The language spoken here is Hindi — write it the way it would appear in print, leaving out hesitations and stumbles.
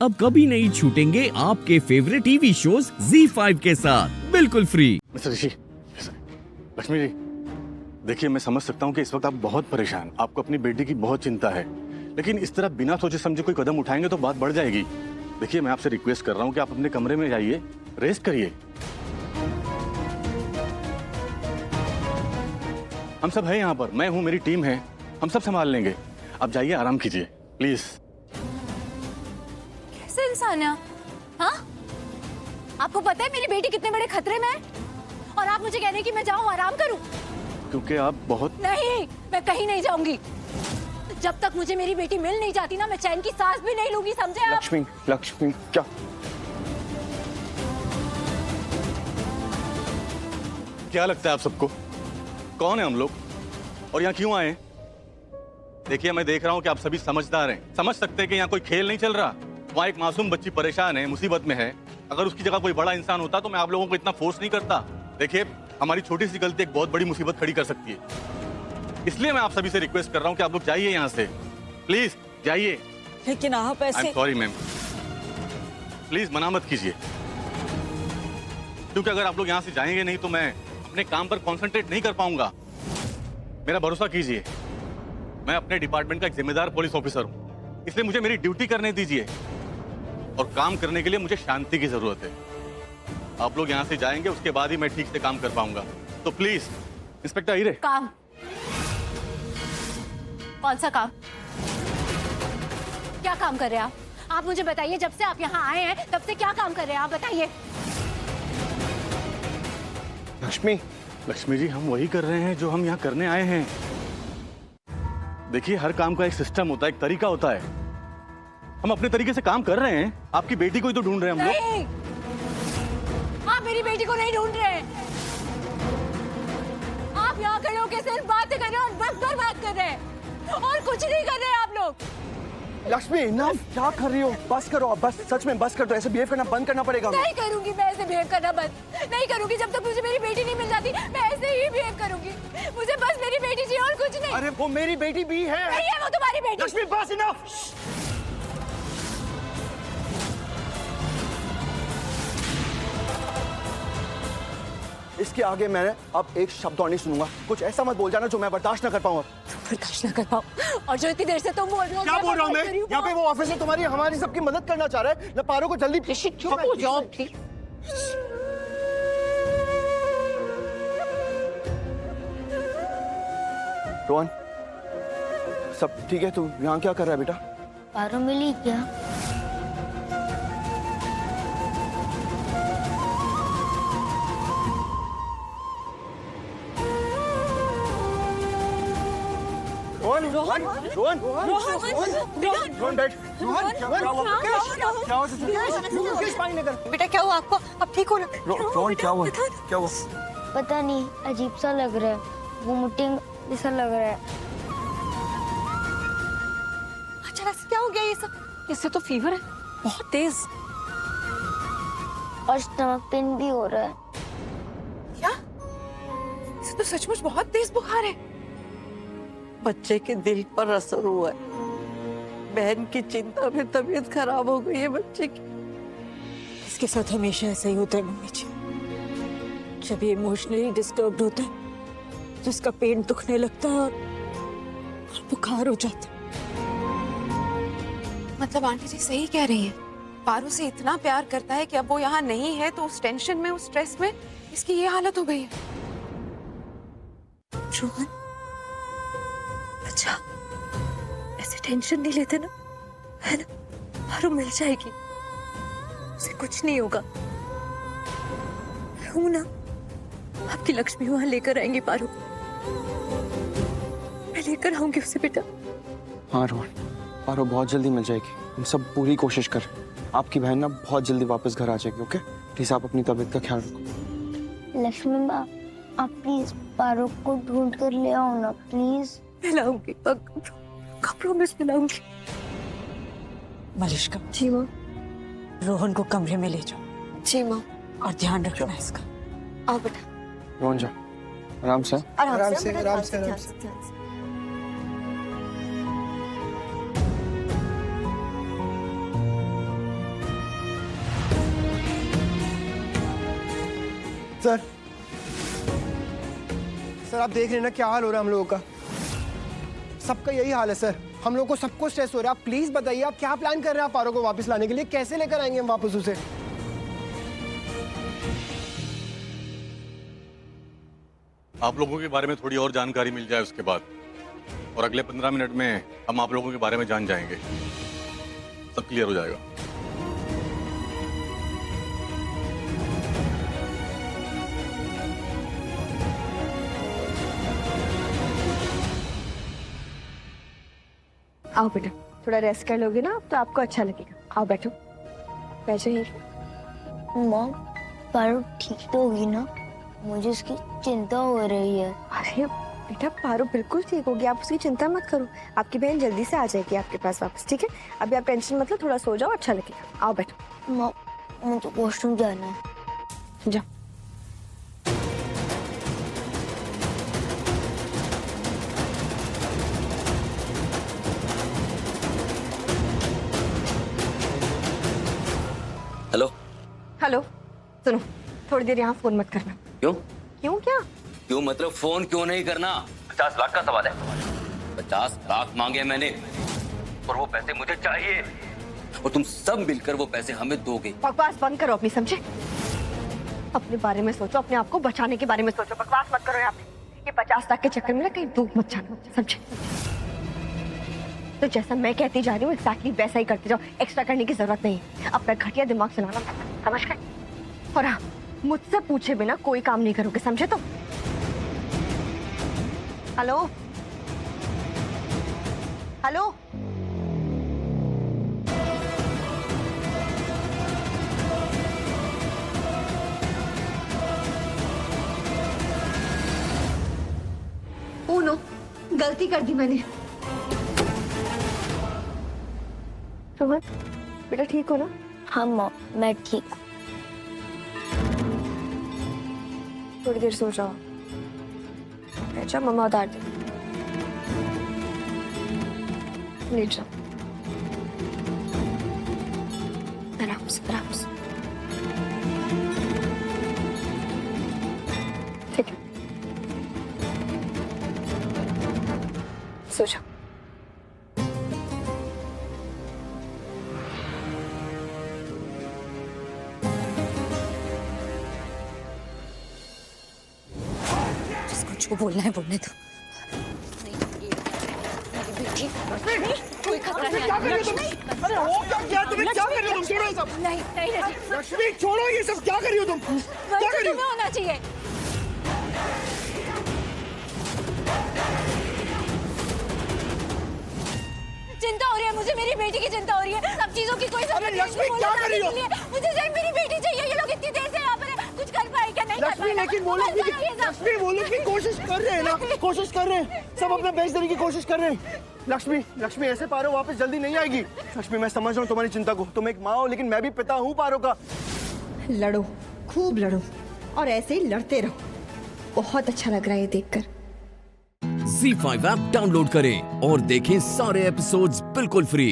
अब कभी नहीं छूटेंगे आपके फेवरेट टीवी शोज ZEE5 के साथ बिल्कुल फ्री। मिस्टर ऋषि, लक्ष्मी जी, देखिए मैं समझ सकता हूँ कि इस वक्त आप बहुत परेशान, आपको अपनी बेटी की बहुत चिंता है, लेकिन इस तरह बिना सोचे समझे कोई कदम उठाएंगे तो बात बढ़ जाएगी। देखिए मैं आपसे रिक्वेस्ट कर रहा हूँ कि आप अपने कमरे में जाइए, रेस्ट करिए। हम सब हैं यहाँ पर, मैं हूँ, मेरी टीम है, हम सब संभाल लेंगे। आप जाइए, आराम कीजिए प्लीज। कैसे इंसान है हाँ? आपको पता है मेरी बेटी कितने बड़े खतरे में है और आप मुझे कह रहे हैं कि मैं जाऊं आराम करूं? क्योंकि आप बहुत... नहीं, मैं कहीं नहीं जाऊंगी। जब तक मुझे मेरी बेटी मिल नहीं जाती ना, मैं चैन की सांस भी नहीं लूंगी, समझे आप? लक्ष्मी, लक्ष्मी क्या? क्या लगता है आप सबको, कौन है हम लोग और यहाँ क्यों आए? देखिए मैं देख रहा हूँ कि आप सभी समझदार हैं, समझ सकते हैं कि यहाँ कोई खेल नहीं चल रहा। वहाँ एक मासूम बच्ची परेशान है, मुसीबत में है। अगर उसकी जगह कोई बड़ा इंसान होता तो मैं आप लोगों को इतना फोर्स नहीं करता। देखिए हमारी छोटी सी गलती एक बहुत बड़ी मुसीबत खड़ी कर सकती है, इसलिए मैं आप सभी से रिक्वेस्ट कर रहा हूँ कि आप लोग जाइए यहाँ से, प्लीज जाइए। लेकिन आप ऐसे... I am sorry ma'am, please मना मत कीजिए, क्योंकि अगर आप लोग यहाँ से जाएंगे नहीं तो मैं अपने काम पर कॉन्सेंट्रेट नहीं कर पाऊंगा। मेरा भरोसा कीजिए, मैं अपने डिपार्टमेंट का एक जिम्मेदार पुलिस ऑफिसर हूँ, इसलिए मुझे मेरी ड्यूटी करने दीजिए और काम करने के लिए मुझे शांति की जरूरत है। आप लोग यहाँ से जाएंगे, उसके बाद ही मैं ठीक से काम कर पाऊंगा। तो प्लीज इंस्पेक्टर हीरे। काम? कौन सा काम? क्या काम कर रहे हैं आप मुझे बताइए। जब से आप यहाँ आए हैं तब से क्या काम कर रहे हैं आप बताइए। लक्ष्मी, लक्ष्मी जी, हम वही कर रहे हैं जो हम यहाँ करने आए हैं। देखिए हर काम का एक सिस्टम होता है, एक तरीका होता है, हम अपने तरीके से काम कर रहे हैं। आपकी बेटी को ही तो ढूंढ रहे हैं हम लोग। नहीं, आप मेरी बेटी को नहीं ढूंढ रहे। आप यहाँ खड़े होकर सिर्फ बातें कर रहे हैं और बस बर्बाद कर रहे हैं और कुछ नहीं कर रहे आप लोग। लक्ष्मी ना, क्या कर रही हो? बस करो, बस सच में बस कर दो। ऐसे बिहेव करना बंद करना पड़ेगा। नहीं करूंगी मैं ऐसे बिहेव करना बंद नहीं करूंगी। जब तक मुझे मेरी बेटी नहीं मिल जाती मैं ऐसे ही बिहेव करूंगी। मुझे बस मेरी बेटी चाहिए और कुछ नहीं। अरे वो मेरी बेटी भी है। नहीं है वो तुम्हारी बेटी। लक्ष्मी बस, इनफ। इसके आगे मैं अब एक शब्द और नहीं सुनूंगा। कुछ ऐसा मत बोल जाना जो मैं बर्दाश्त न कर पाऊँ। बर्दाश्त न कर पाऊँ? और जो इतनी देर से तुम बोल रहे हो। क्या बोल रहा हूँ मैं? यहाँ पे वो ऑफिसर तुम्हारी हमारी सबकी मदद करना चाह रहा है। न पारो को जल्दी चुप हो जाओ प्लीज। रोहन, सब ठीक है? तू यहाँ क्या कर रहा है बेटा? पारो मिली क्या? रोहन, रोहन, रोहन, रोहन बैठ। रोहन, क्या हुआ? मुकेश पानी लेकर। बेटा क्या हुआ आपको? अब ठीक हो ना? रोहन क्या हुआ? क्या हुआ? पता नहीं, अजीब सा लग रहा है, वोमिटिंग जैसा लग रहा है। अचानक से क्या हो गया ये सब? इससे तो फीवर है बहुत तेज और स्टमक पेन भी हो रहा है। क्या? इसे तो सचमुच बहुत तेज बुखार है। बच्चे के दिल पर असर हुआ है। बहन की चिंता में तबीयत खराब हो गई है बच्चे की। इसके साथ हमेशा ऐसा ही होता है मम्मी जी। जब ये इमोशनली डिस्टर्ब्ड होता है तो इसका पेट दुखने लगता है और बुखार हो जाता है। मतलब आंटी जी सही कह रही हैं। पारू से इतना प्यार करता है कि अब वो यहाँ नहीं है तो उस टेंशन में, उस स्ट्रेस में इसकी ये हालत हो गई है। रोहन, अच्छा ऐसे टेंशन नहीं लेते ना, है ना? पारू मिल जाएगी, उसे कुछ नहीं होगा। हूं ना, आपकी लक्ष्मी वहां लेकर आएंगे पारू। मैं लेकर आऊंगी उसे बेटा। हाँ रोहन, पारो बहुत जल्दी मिल जाएगी। हम सब पूरी कोशिश कर रहे हैं। आपकी बहन ना बहुत जल्दी वापस घर आ जाएगी। ओके, प्लीज आप अपनी तबीयत का ख्याल रखो। लक्ष्मी माँ, आप प्लीज पारो को ढूंढ कर ले आओ ना प्लीज। मिलाऊंगी, प्रॉमिस मिलाऊंगी। मलिश्का जी माँ, रोहन को कमरे में ले जाओ। जी माँ। और ध्यान रखना इसका। आओ बेटा। रोहन जा, आराम से। आराम से। सर सर आप देख रहे हैं ना क्या हाल हो रहा है हम लोगों का। सबका यही हाल है सर, हम लोगों को सबको स्ट्रेस हो रहा है। आप प्लीज बताइए आप क्या प्लान कर रहे हैं आप पारो को वापस लाने के लिए? कैसे लेकर आएंगे हम वापस उसे? आप लोगों के बारे में थोड़ी और जानकारी मिल जाए उसके बाद, और अगले 15 मिनट में हम आप लोगों के बारे में जान जाएंगे, सब क्लियर हो जाएगा। आओ बेटा, थोड़ा रेस्ट कर लोगे ना तो आपको अच्छा लगेगा। आओ बैठो, बैठो यहीं। मॉम, पारो ठीक तो होगी ना? मुझे उसकी चिंता हो रही है। अरे बेटा, पारो बिल्कुल ठीक होगी, आप उसकी चिंता मत करो। आपकी बहन जल्दी से आ जाएगी आपके पास वापस, ठीक है? अभी आप टेंशन मत लो, थोड़ा सो जाओ, अच्छा लगेगा। आओ बैठो। मॉम, मुझे वॉशरूम जाना है। जाओ। हेलो। हेलो, सुनो, थोड़ी देर यहाँ फोन मत करना। क्यों? क्यों क्या? क्यों मतलब फोन क्यों नहीं करना? 50 लाख का सवाल है। 50 लाख मांगे मैंने और वो पैसे मुझे चाहिए, और तुम सब मिलकर वो पैसे हमें दोगे। बकवास बंद करो अपनी, समझे? अपने बारे में सोचो, अपने आप को बचाने के बारे में सोचो, बकवास मत करो यहाँ पे। ये 50 लाख के चक्कर में ना कहीं डूब मत जाना, समझे? तो जैसा मैं कहती जा रही हूँ एक्जैक्टली वैसा ही करते जाओ, एक्स्ट्रा करने की जरूरत नहीं है। अपना घटिया दिमाग चलाना, समझ गए? और हाँ, मुझसे पूछे बिना कोई काम नहीं करोगे, समझे? तो हेलो हेलो, ओ नो, गलती कर दी मैंने। रोहन बेटा ठीक हो ना? हाँ मॉम, मैं ठीक हूँ। थोड़ी देर सो जाओ। अच्छा मम्मा उतार दे, लेट जाओ आराम से, आराम से। ठीक है, सो जाओ। जो बोलना है बोलने दो। कोई खतरा नहीं। अरे हो क्या तुम्हें क्या कर रही हो तुम? छोड़ो ये सब। नहीं नहीं लक्ष्मी छोड़ो ये सब, क्या कर रही हो तुम? क्या कर रही हो? होना चाहिए। चिंता हो रही है मुझे, मेरी बेटी की चिंता हो रही है। सब चीजों की कोई अरे लक्ष्मी क्या कर रही हो? मुझे सिर्फ मेरी बेटी चाहिए। ये लोग इतनी देर से यहाँ पर हैं, कुछ कर पाए क्या? नहीं लक्ष्मी लेकिन वो लोग भी लक्ष्मी वो लोग भी कोशिश कर रहे हैं ना, कोशिश कर रहे हैं, सब अपना बेच देने की कोशिश कर रहे हैं। लक्ष्मी ऐसे पारो वापस जल्दी नहीं आएगी। लक्ष्मी मैं समझ रहा हूँ तुम्हारी चिंता को, तुम एक माँ हो, लेकिन मैं भी पिता हूँ पारो का। लड़ो, खूब लड़ो और ऐसे ही लड़ते रहो। बहुत अच्छा लग रहा है ये देखकर। Z5 ऐप डाउनलोड करें और देखें सारे एपिसोड्स बिल्कुल फ्री।